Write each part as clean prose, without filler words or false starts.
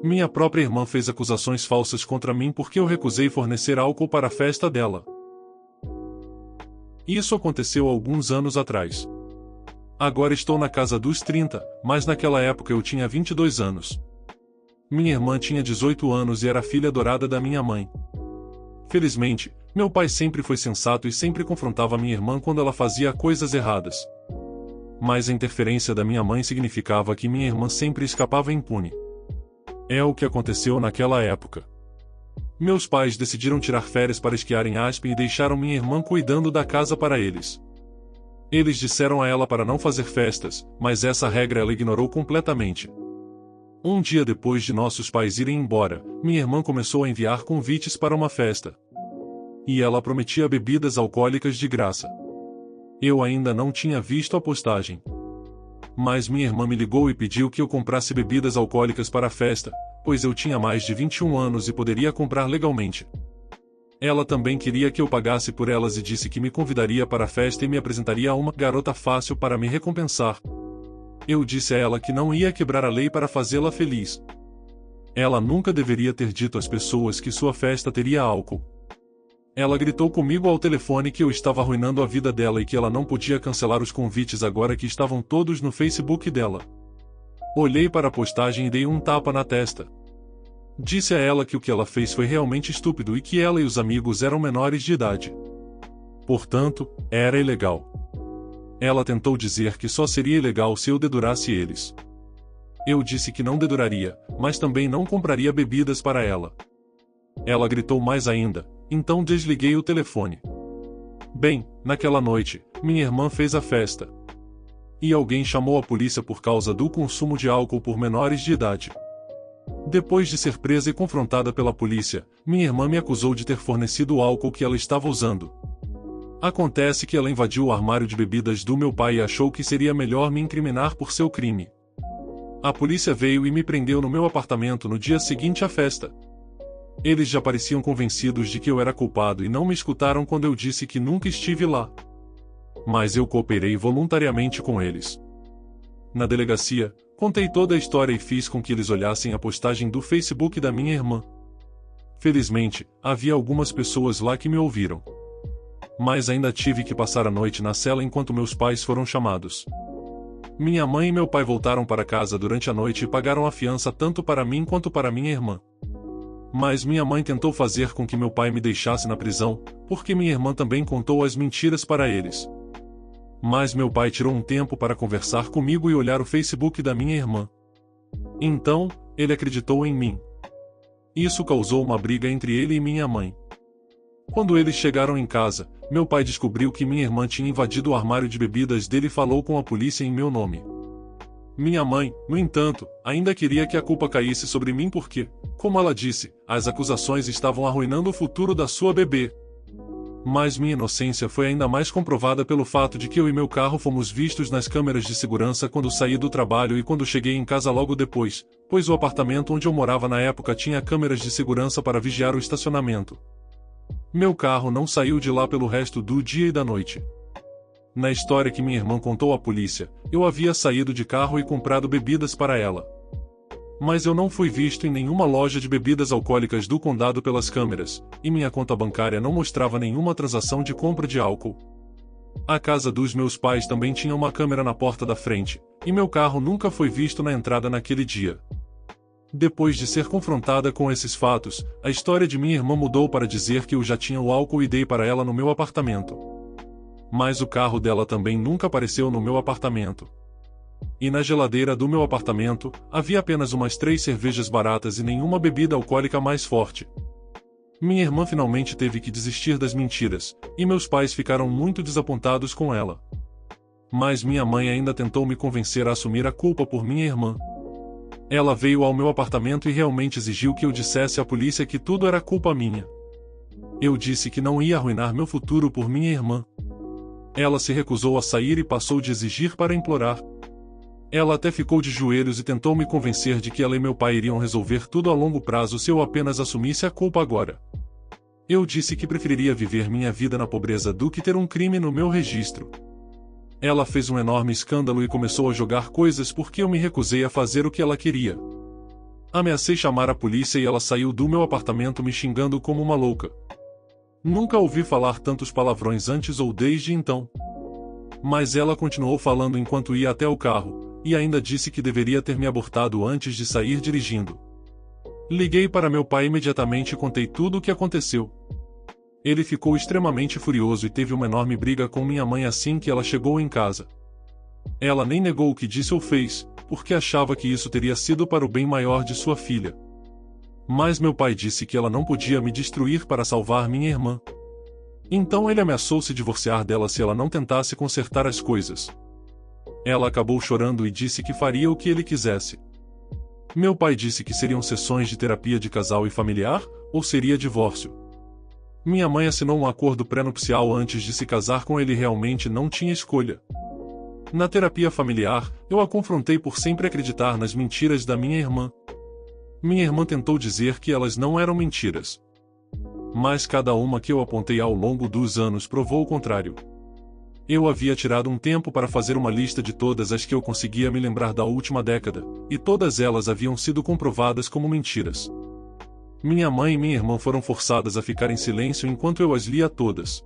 Minha própria irmã fez acusações falsas contra mim porque eu recusei fornecer álcool para a festa dela. Isso aconteceu há alguns anos atrás. Agora estou na casa dos 30, mas naquela época eu tinha 22 anos. Minha irmã tinha 18 anos e era filha adorada da minha mãe. Felizmente, meu pai sempre foi sensato e sempre confrontava minha irmã quando ela fazia coisas erradas. Mas a interferência da minha mãe significava que minha irmã sempre escapava impune. É o que aconteceu naquela época. Meus pais decidiram tirar férias para esquiar em Aspen e deixaram minha irmã cuidando da casa para eles. Eles disseram a ela para não fazer festas, mas essa regra ela ignorou completamente. Um dia depois de nossos pais irem embora, minha irmã começou a enviar convites para uma festa. E ela prometia bebidas alcoólicas de graça. Eu ainda não tinha visto a postagem. Mas minha irmã me ligou e pediu que eu comprasse bebidas alcoólicas para a festa, pois eu tinha mais de 21 anos e poderia comprar legalmente. Ela também queria que eu pagasse por elas e disse que me convidaria para a festa e me apresentaria a uma garota fácil para me recompensar. Eu disse a ela que não ia quebrar a lei para fazê-la feliz. Ela nunca deveria ter dito às pessoas que sua festa teria álcool. Ela gritou comigo ao telefone que eu estava arruinando a vida dela e que ela não podia cancelar os convites agora que estavam todos no Facebook dela. Olhei para a postagem e dei um tapa na testa. Disse a ela que o que ela fez foi realmente estúpido e que ela e os amigos eram menores de idade. Portanto, era ilegal. Ela tentou dizer que só seria ilegal se eu dedurasse eles. Eu disse que não deduraria, mas também não compraria bebidas para ela. Ela gritou mais ainda, então desliguei o telefone. Bem, naquela noite, minha irmã fez a festa. E alguém chamou a polícia por causa do consumo de álcool por menores de idade. Depois de ser presa e confrontada pela polícia, minha irmã me acusou de ter fornecido o álcool que ela estava usando. Acontece que ela invadiu o armário de bebidas do meu pai e achou que seria melhor me incriminar por seu crime. A polícia veio e me prendeu no meu apartamento no dia seguinte à festa. Eles já pareciam convencidos de que eu era culpado e não me escutaram quando eu disse que nunca estive lá. Mas eu cooperei voluntariamente com eles. Na delegacia, contei toda a história e fiz com que eles olhassem a postagem do Facebook da minha irmã. Felizmente, havia algumas pessoas lá que me ouviram. Mas ainda tive que passar a noite na cela enquanto meus pais foram chamados. Minha mãe e meu pai voltaram para casa durante a noite e pagaram a fiança tanto para mim quanto para minha irmã. Mas minha mãe tentou fazer com que meu pai me deixasse na prisão, porque minha irmã também contou as mentiras para eles. Mas meu pai tirou um tempo para conversar comigo e olhar o Facebook da minha irmã. Então, ele acreditou em mim. Isso causou uma briga entre ele e minha mãe. Quando eles chegaram em casa, meu pai descobriu que minha irmã tinha invadido o armário de bebidas dele e falou com a polícia em meu nome. Minha mãe, no entanto, ainda queria que a culpa caísse sobre mim porque, como ela disse, as acusações estavam arruinando o futuro da sua bebê. Mas minha inocência foi ainda mais comprovada pelo fato de que eu e meu carro fomos vistos nas câmeras de segurança quando saí do trabalho e quando cheguei em casa logo depois, pois o apartamento onde eu morava na época tinha câmeras de segurança para vigiar o estacionamento. Meu carro não saiu de lá pelo resto do dia e da noite. Na história que minha irmã contou à polícia, eu havia saído de carro e comprado bebidas para ela. Mas eu não fui visto em nenhuma loja de bebidas alcoólicas do condado pelas câmeras, e minha conta bancária não mostrava nenhuma transação de compra de álcool. A casa dos meus pais também tinha uma câmera na porta da frente, e meu carro nunca foi visto na entrada naquele dia. Depois de ser confrontada com esses fatos, a história de minha irmã mudou para dizer que eu já tinha o álcool e dei para ela no meu apartamento. Mas o carro dela também nunca apareceu no meu apartamento. E na geladeira do meu apartamento, havia apenas umas 3 cervejas baratas e nenhuma bebida alcoólica mais forte. Minha irmã finalmente teve que desistir das mentiras, e meus pais ficaram muito desapontados com ela. Mas minha mãe ainda tentou me convencer a assumir a culpa por minha irmã. Ela veio ao meu apartamento e realmente exigiu que eu dissesse à polícia que tudo era culpa minha. Eu disse que não ia arruinar meu futuro por minha irmã. Ela se recusou a sair e passou de exigir para implorar. Ela até ficou de joelhos e tentou me convencer de que ela e meu pai iriam resolver tudo a longo prazo se eu apenas assumisse a culpa agora. Eu disse que preferiria viver minha vida na pobreza do que ter um crime no meu registro. Ela fez um enorme escândalo e começou a jogar coisas porque eu me recusei a fazer o que ela queria. Ameacei chamar a polícia e ela saiu do meu apartamento me xingando como uma louca. Nunca ouvi falar tantos palavrões antes ou desde então. Mas ela continuou falando enquanto ia até o carro, e ainda disse que deveria ter me abortado antes de sair dirigindo. Liguei para meu pai imediatamente e contei tudo o que aconteceu. Ele ficou extremamente furioso e teve uma enorme briga com minha mãe assim que ela chegou em casa. Ela nem negou o que disse ou fez, porque achava que isso teria sido para o bem maior de sua filha. Mas meu pai disse que ela não podia me destruir para salvar minha irmã. Então ele ameaçou se divorciar dela se ela não tentasse consertar as coisas. Ela acabou chorando e disse que faria o que ele quisesse. Meu pai disse que seriam sessões de terapia de casal e familiar, ou seria divórcio. Minha mãe assinou um acordo pré-nupcial antes de se casar com ele e realmente não tinha escolha. Na terapia familiar, eu a confrontei por sempre acreditar nas mentiras da minha irmã. Minha irmã tentou dizer que elas não eram mentiras. Mas cada uma que eu apontei ao longo dos anos provou o contrário. Eu havia tirado um tempo para fazer uma lista de todas as que eu conseguia me lembrar da última década, e todas elas haviam sido comprovadas como mentiras. Minha mãe e minha irmã foram forçadas a ficar em silêncio enquanto eu as lia todas.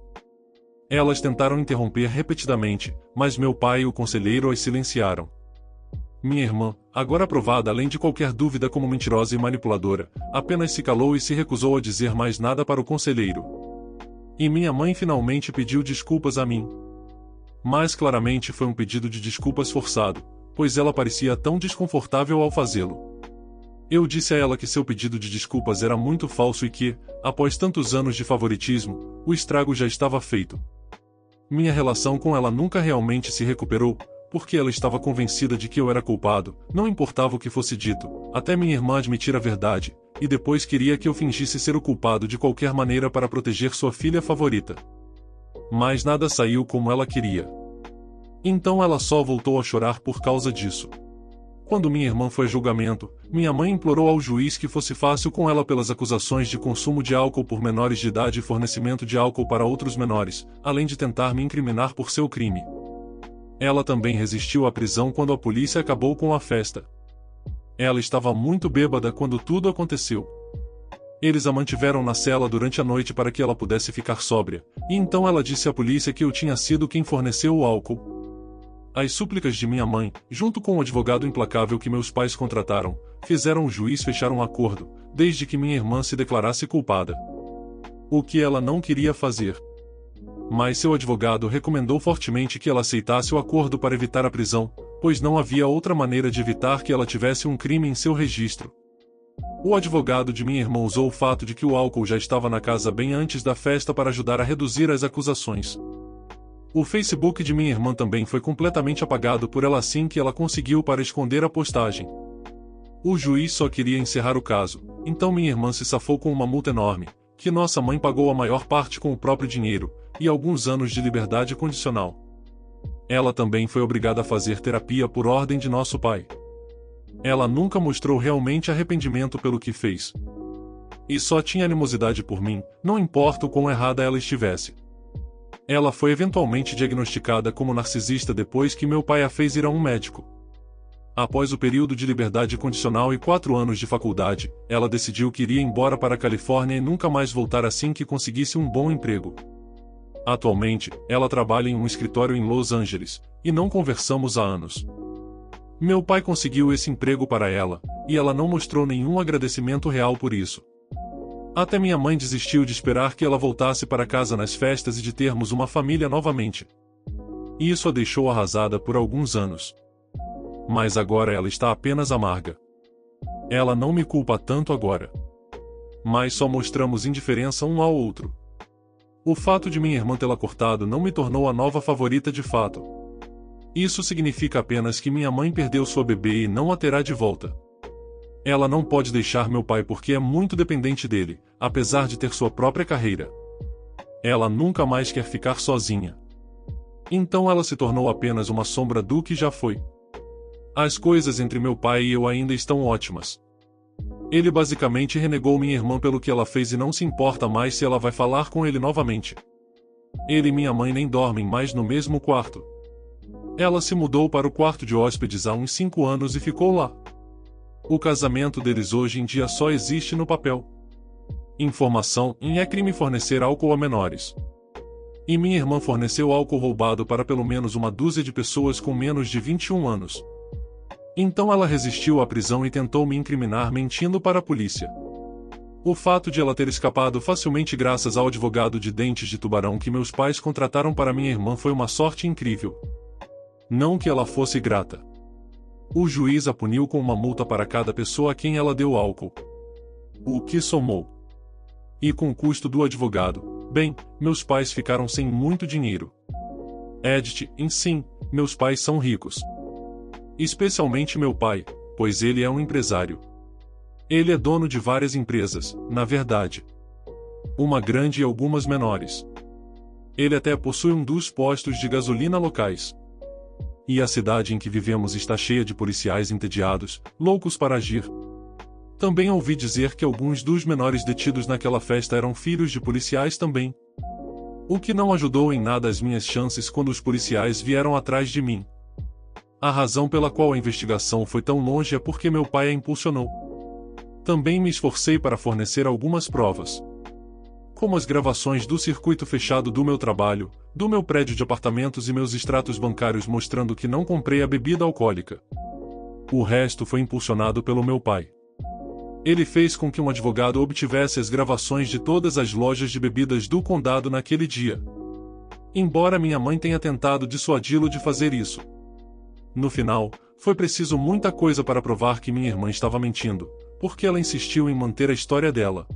Elas tentaram interromper repetidamente, mas meu pai e o conselheiro as silenciaram. Minha irmã, agora provada além de qualquer dúvida como mentirosa e manipuladora, apenas se calou e se recusou a dizer mais nada para o conselheiro. E minha mãe finalmente pediu desculpas a mim. Mas claramente foi um pedido de desculpas forçado, pois ela parecia tão desconfortável ao fazê-lo. Eu disse a ela que seu pedido de desculpas era muito falso e que, após tantos anos de favoritismo, o estrago já estava feito. Minha relação com ela nunca realmente se recuperou, porque ela estava convencida de que eu era culpado, não importava o que fosse dito, até minha irmã admitir a verdade, e depois queria que eu fingisse ser o culpado de qualquer maneira para proteger sua filha favorita. Mas nada saiu como ela queria. Então ela só voltou a chorar por causa disso. Quando minha irmã foi a julgamento, minha mãe implorou ao juiz que fosse fácil com ela pelas acusações de consumo de álcool por menores de idade e fornecimento de álcool para outros menores, além de tentar me incriminar por seu crime. Ela também resistiu à prisão quando a polícia acabou com a festa. Ela estava muito bêbada quando tudo aconteceu. Eles a mantiveram na cela durante a noite para que ela pudesse ficar sóbria, e então ela disse à polícia que eu tinha sido quem forneceu o álcool. As súplicas de minha mãe, junto com o advogado implacável que meus pais contrataram, fizeram o juiz fechar um acordo, desde que minha irmã se declarasse culpada. O que ela não queria fazer. Mas seu advogado recomendou fortemente que ela aceitasse o acordo para evitar a prisão, pois não havia outra maneira de evitar que ela tivesse um crime em seu registro. O advogado de minha irmã usou o fato de que o álcool já estava na casa bem antes da festa para ajudar a reduzir as acusações. O Facebook de minha irmã também foi completamente apagado por ela assim que ela conseguiu para esconder a postagem. O juiz só queria encerrar o caso, então minha irmã se safou com uma multa enorme, que nossa mãe pagou a maior parte com o próprio dinheiro, e alguns anos de liberdade condicional. Ela também foi obrigada a fazer terapia por ordem de nosso pai. Ela nunca mostrou realmente arrependimento pelo que fez. E só tinha animosidade por mim, não importa o quão errada ela estivesse. Ela foi eventualmente diagnosticada como narcisista depois que meu pai a fez ir a um médico. Após o período de liberdade condicional e 4 anos de faculdade, ela decidiu que iria embora para a Califórnia e nunca mais voltar assim que conseguisse um bom emprego. Atualmente, ela trabalha em um escritório em Los Angeles, e não conversamos há anos. Meu pai conseguiu esse emprego para ela, e ela não mostrou nenhum agradecimento real por isso. Até minha mãe desistiu de esperar que ela voltasse para casa nas festas e de termos uma família novamente. Isso a deixou arrasada por alguns anos. Mas agora ela está apenas amarga. Ela não me culpa tanto agora. Mas só mostramos indiferença um ao outro. O fato de minha irmã tê-la cortado não me tornou a nova favorita de fato. Isso significa apenas que minha mãe perdeu sua bebê e não a terá de volta. Ela não pode deixar meu pai porque é muito dependente dele, apesar de ter sua própria carreira. Ela nunca mais quer ficar sozinha. Então ela se tornou apenas uma sombra do que já foi. As coisas entre meu pai e eu ainda estão ótimas. Ele basicamente renegou minha irmã pelo que ela fez e não se importa mais se ela vai falar com ele novamente. Ele e minha mãe nem dormem mais no mesmo quarto. Ela se mudou para o quarto de hóspedes há uns 5 anos e ficou lá. O casamento deles hoje em dia só existe no papel. Informação: é crime fornecer álcool a menores. E minha irmã forneceu álcool roubado para pelo menos uma dúzia de pessoas com menos de 21 anos. Então ela resistiu à prisão e tentou me incriminar mentindo para a polícia. O fato de ela ter escapado facilmente graças ao advogado de dentes de tubarão que meus pais contrataram para minha irmã foi uma sorte incrível. Não que ela fosse grata. O juiz a puniu com uma multa para cada pessoa a quem ela deu álcool. O que somou. E com o custo do advogado, bem, meus pais ficaram sem muito dinheiro. Edith, sim, meus pais são ricos. Especialmente meu pai, pois ele é um empresário. Ele é dono de várias empresas, na verdade. Uma grande e algumas menores. Ele até possui um dos postos de gasolina locais. E a cidade em que vivemos está cheia de policiais entediados, loucos para agir. Também ouvi dizer que alguns dos menores detidos naquela festa eram filhos de policiais também. O que não ajudou em nada as minhas chances quando os policiais vieram atrás de mim. A razão pela qual a investigação foi tão longe é porque meu pai a impulsionou. Também me esforcei para fornecer algumas provas. Como as gravações do circuito fechado do meu trabalho, do meu prédio de apartamentos e meus extratos bancários mostrando que não comprei a bebida alcoólica. O resto foi impulsionado pelo meu pai. Ele fez com que um advogado obtivesse as gravações de todas as lojas de bebidas do condado naquele dia. Embora minha mãe tenha tentado dissuadi-lo de fazer isso. No final, foi preciso muita coisa para provar que minha irmã estava mentindo, porque ela insistiu em manter a história dela.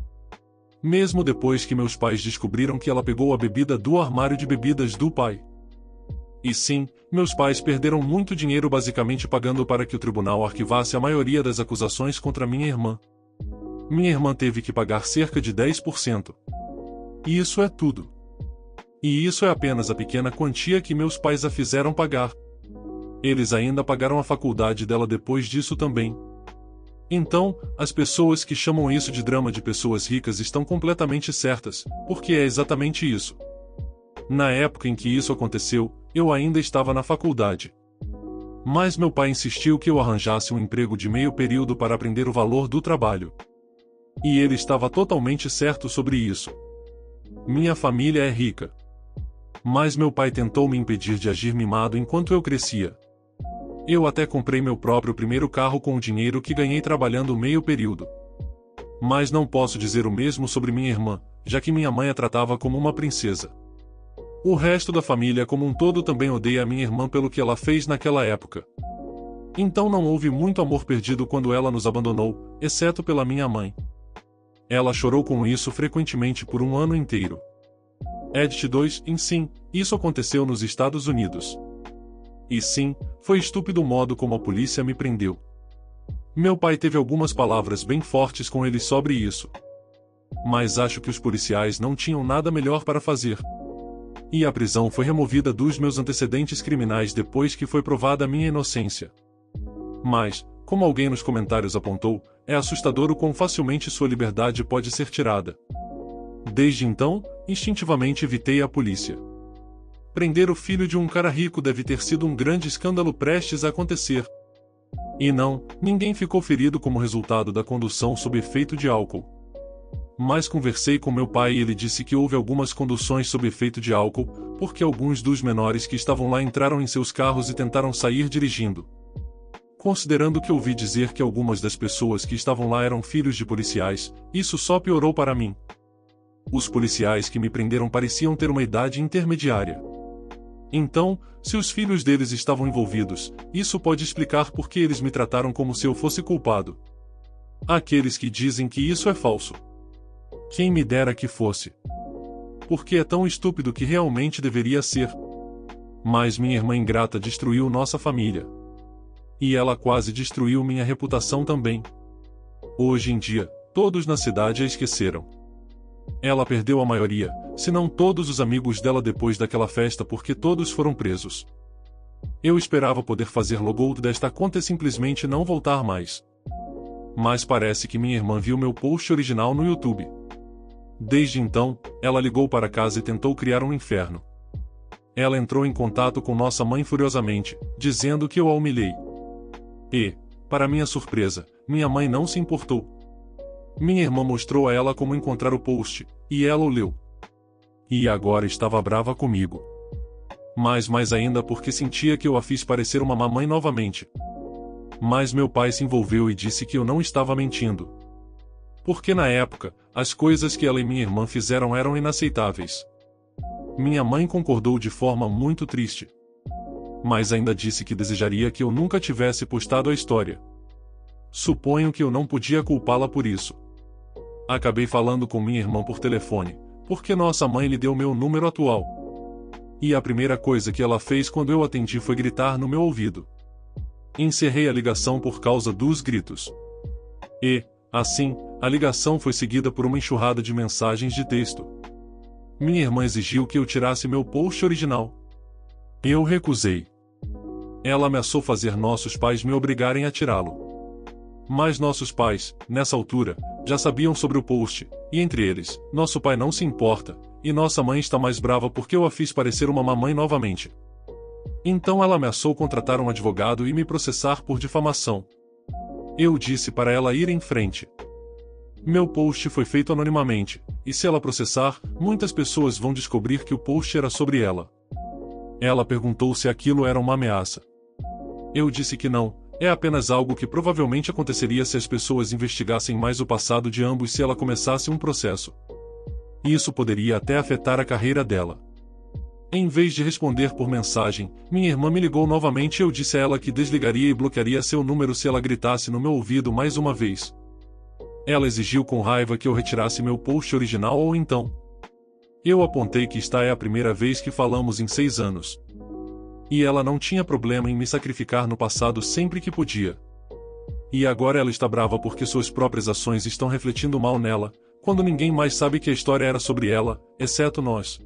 Mesmo depois que meus pais descobriram que ela pegou a bebida do armário de bebidas do pai. E sim, meus pais perderam muito dinheiro basicamente pagando para que o tribunal arquivasse a maioria das acusações contra minha irmã. Minha irmã teve que pagar cerca de 10%. E isso é tudo. E isso é apenas a pequena quantia que meus pais a fizeram pagar. Eles ainda pagaram a faculdade dela depois disso também. Então, as pessoas que chamam isso de drama de pessoas ricas estão completamente certas, porque é exatamente isso. Na época em que isso aconteceu, eu ainda estava na faculdade. Mas meu pai insistiu que eu arranjasse um emprego de meio período para aprender o valor do trabalho. E ele estava totalmente certo sobre isso. Minha família é rica. Mas meu pai tentou me impedir de agir mimado enquanto eu crescia. Eu até comprei meu próprio primeiro carro com o dinheiro que ganhei trabalhando meio período. Mas não posso dizer o mesmo sobre minha irmã, já que minha mãe a tratava como uma princesa. O resto da família como um todo também odeia a minha irmã pelo que ela fez naquela época. Então não houve muito amor perdido quando ela nos abandonou, exceto pela minha mãe. Ela chorou com isso frequentemente por um ano inteiro. Edith 2, sim, isso aconteceu nos Estados Unidos. E sim, foi estúpido o modo como a polícia me prendeu. Meu pai teve algumas palavras bem fortes com ele sobre isso. Mas acho que os policiais não tinham nada melhor para fazer. E a prisão foi removida dos meus antecedentes criminais depois que foi provada a minha inocência. Mas, como alguém nos comentários apontou, é assustador o quão facilmente sua liberdade pode ser tirada. Desde então, instintivamente evitei a polícia. Prender o filho de um cara rico deve ter sido um grande escândalo prestes a acontecer. E não, ninguém ficou ferido como resultado da condução sob efeito de álcool. Mas conversei com meu pai e ele disse que houve algumas conduções sob efeito de álcool, porque alguns dos menores que estavam lá entraram em seus carros e tentaram sair dirigindo. Considerando que ouvi dizer que algumas das pessoas que estavam lá eram filhos de policiais, isso só piorou para mim. Os policiais que me prenderam pareciam ter uma idade intermediária. Então, se os filhos deles estavam envolvidos, isso pode explicar por que eles me trataram como se eu fosse culpado. Há aqueles que dizem que isso é falso. Quem me dera que fosse. Porque é tão estúpido que realmente deveria ser. Mas minha irmã ingrata destruiu nossa família. E ela quase destruiu minha reputação também. Hoje em dia, todos na cidade a esqueceram. Ela perdeu a maioria, se não todos os amigos dela depois daquela festa porque todos foram presos. Eu esperava poder fazer logout desta conta e simplesmente não voltar mais. Mas parece que minha irmã viu meu post original no YouTube. Desde então, ela ligou para casa e tentou criar um inferno. Ela entrou em contato com nossa mãe furiosamente, dizendo que eu a humilhei. E, para minha surpresa, minha mãe não se importou. Minha irmã mostrou a ela como encontrar o post, e ela o leu. E agora estava brava comigo. Mas mais ainda porque sentia que eu a fiz parecer uma mamãe novamente. Mas meu pai se envolveu e disse que eu não estava mentindo. Porque na época, as coisas que ela e minha irmã fizeram eram inaceitáveis. Minha mãe concordou de forma muito triste. Mas ainda disse que desejaria que eu nunca tivesse postado a história. Suponho que eu não podia culpá-la por isso. Acabei falando com minha irmã por telefone, porque nossa mãe lhe deu meu número atual. E a primeira coisa que ela fez quando eu atendi foi gritar no meu ouvido. Encerrei a ligação por causa dos gritos. E, assim, a ligação foi seguida por uma enxurrada de mensagens de texto. Minha irmã exigiu que eu tirasse meu post original. Eu recusei. Ela ameaçou fazer nossos pais me obrigarem a tirá-lo. Mas nossos pais, nessa altura, já sabiam sobre o post, e entre eles, nosso pai não se importa, e nossa mãe está mais brava porque eu a fiz parecer uma mamãe novamente. Então ela ameaçou contratar um advogado e me processar por difamação. Eu disse para ela ir em frente. Meu post foi feito anonimamente, e se ela processar, muitas pessoas vão descobrir que o post era sobre ela. Ela perguntou se aquilo era uma ameaça. Eu disse que não. É apenas algo que provavelmente aconteceria se as pessoas investigassem mais o passado de ambos se ela começasse um processo. Isso poderia até afetar a carreira dela. Em vez de responder por mensagem, minha irmã me ligou novamente e eu disse a ela que desligaria e bloquearia seu número se ela gritasse no meu ouvido mais uma vez. Ela exigiu com raiva que eu retirasse meu post original ou então. Eu apontei que esta é a primeira vez que falamos em 6 anos. E ela não tinha problema em me sacrificar no passado sempre que podia. E agora ela está brava porque suas próprias ações estão refletindo mal nela, quando ninguém mais sabe que a história era sobre ela, exceto nós.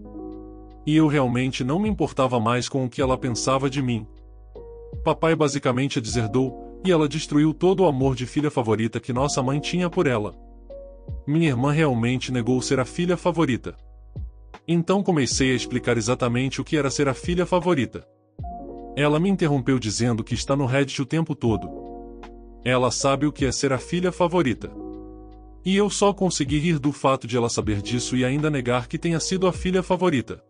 E eu realmente não me importava mais com o que ela pensava de mim. Papai basicamente a deserdou, e ela destruiu todo o amor de filha favorita que nossa mãe tinha por ela. Minha irmã realmente negou ser a filha favorita. Então comecei a explicar exatamente o que era ser a filha favorita. Ela me interrompeu dizendo que está no Reddit o tempo todo. Ela sabe o que é ser a filha favorita. E eu só consegui rir do fato de ela saber disso e ainda negar que tenha sido a filha favorita.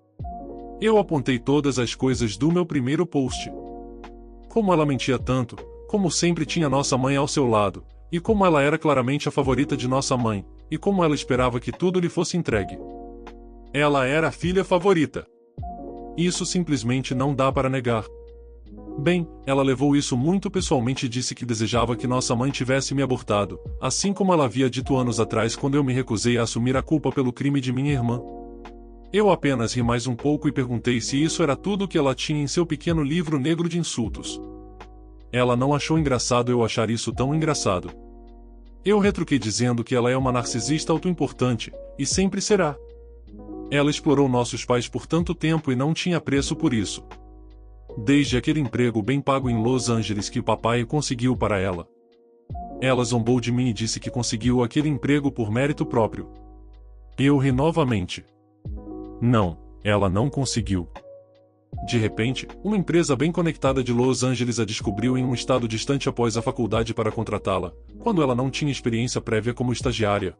Eu apontei todas as coisas do meu primeiro post. Como ela mentia tanto, como sempre tinha nossa mãe ao seu lado, e como ela era claramente a favorita de nossa mãe, e como ela esperava que tudo lhe fosse entregue. Ela era a filha favorita. Isso simplesmente não dá para negar. Bem, ela levou isso muito pessoalmente e disse que desejava que nossa mãe tivesse me abortado, assim como ela havia dito anos atrás quando eu me recusei a assumir a culpa pelo crime de minha irmã. Eu apenas ri mais um pouco e perguntei se isso era tudo que ela tinha em seu pequeno livro negro de insultos. Ela não achou engraçado eu achar isso tão engraçado. Eu retruquei dizendo que ela é uma narcisista autoimportante, e sempre será. Ela explorou nossos pais por tanto tempo e não tinha preço por isso. Desde aquele emprego bem pago em Los Angeles que o papai conseguiu para ela. Ela zombou de mim e disse que conseguiu aquele emprego por mérito próprio. Eu ri novamente. Não, ela não conseguiu. De repente, uma empresa bem conectada de Los Angeles a descobriu em um estado distante após a faculdade para contratá-la, quando ela não tinha experiência prévia como estagiária.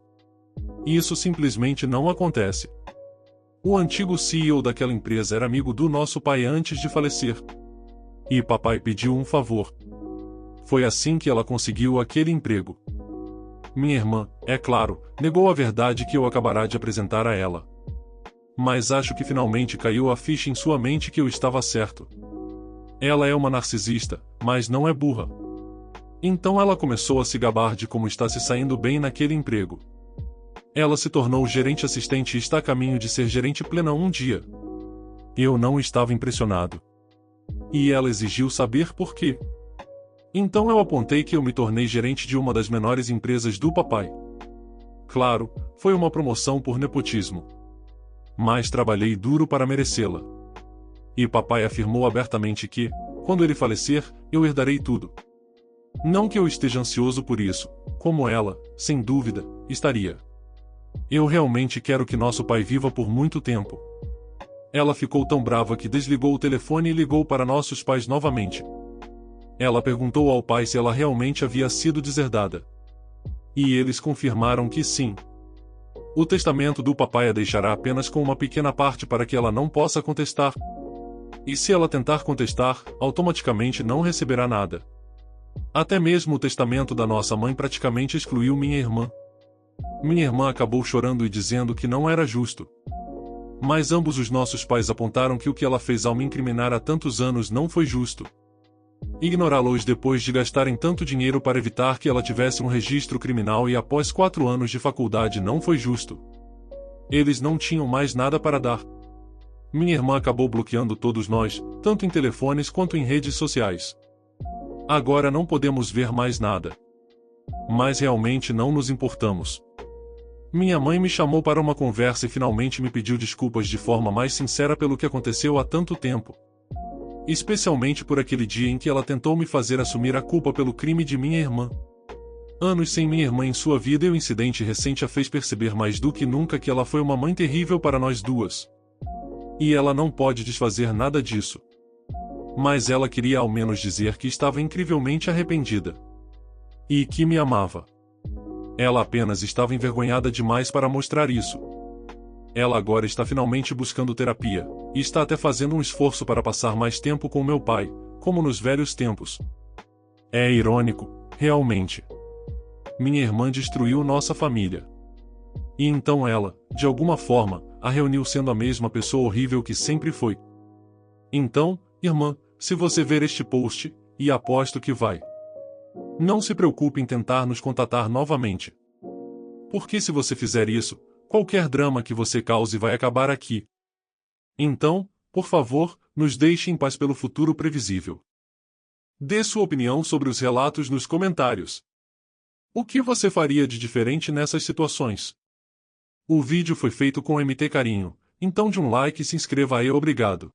Isso simplesmente não acontece. O antigo CEO daquela empresa era amigo do nosso pai antes de falecer. E papai pediu um favor. Foi assim que ela conseguiu aquele emprego. Minha irmã, é claro, negou a verdade que eu acabará de apresentar a ela. Mas acho que finalmente caiu a ficha em sua mente que eu estava certo. Ela é uma narcisista, mas não é burra. Então ela começou a se gabar de como está se saindo bem naquele emprego. Ela se tornou gerente assistente e está a caminho de ser gerente plena um dia. Eu não estava impressionado. E ela exigiu saber por quê. Então eu apontei que eu me tornei gerente de uma das menores empresas do papai. Claro, foi uma promoção por nepotismo. Mas trabalhei duro para merecê-la. E papai afirmou abertamente que, quando ele falecer, eu herdarei tudo. Não que eu esteja ansioso por isso, como ela, sem dúvida, estaria. Eu realmente quero que nosso pai viva por muito tempo. Ela ficou tão brava que desligou o telefone e ligou para nossos pais novamente. Ela perguntou ao pai se ela realmente havia sido deserdada. E eles confirmaram que sim. O testamento do papai a deixará apenas com uma pequena parte para que ela não possa contestar. E se ela tentar contestar, automaticamente não receberá nada. Até mesmo o testamento da nossa mãe praticamente excluiu minha irmã. Minha irmã acabou chorando e dizendo que não era justo. Mas ambos os nossos pais apontaram que o que ela fez ao me incriminar há tantos anos não foi justo. Ignorá-los depois de gastarem tanto dinheiro para evitar que ela tivesse um registro criminal e após 4 anos de faculdade não foi justo. Eles não tinham mais nada para dar. Minha irmã acabou bloqueando todos nós, tanto em telefones quanto em redes sociais. Agora não podemos ver mais nada. Mas realmente não nos importamos. Minha mãe me chamou para uma conversa e finalmente me pediu desculpas de forma mais sincera pelo que aconteceu há tanto tempo. Especialmente por aquele dia em que ela tentou me fazer assumir a culpa pelo crime de minha irmã. Anos sem minha irmã em sua vida e o incidente recente a fez perceber mais do que nunca que ela foi uma mãe terrível para nós duas. E ela não pode desfazer nada disso. Mas ela queria ao menos dizer que estava incrivelmente arrependida. E que me amava. Ela apenas estava envergonhada demais para mostrar isso. Ela agora está finalmente buscando terapia, e está até fazendo um esforço para passar mais tempo com meu pai, como nos velhos tempos. É irônico, realmente. Minha irmã destruiu nossa família. E então ela, de alguma forma, a reuniu sendo a mesma pessoa horrível que sempre foi. Então, irmã, se você ver este post, e aposto que vai. Não se preocupe em tentar nos contatar novamente. Porque se você fizer isso, qualquer drama que você cause vai acabar aqui. Então, por favor, nos deixe em paz pelo futuro previsível. Dê sua opinião sobre os relatos nos comentários. O que você faria de diferente nessas situações? O vídeo foi feito com MT Carinho, então de um like e se inscreva aí. Obrigado.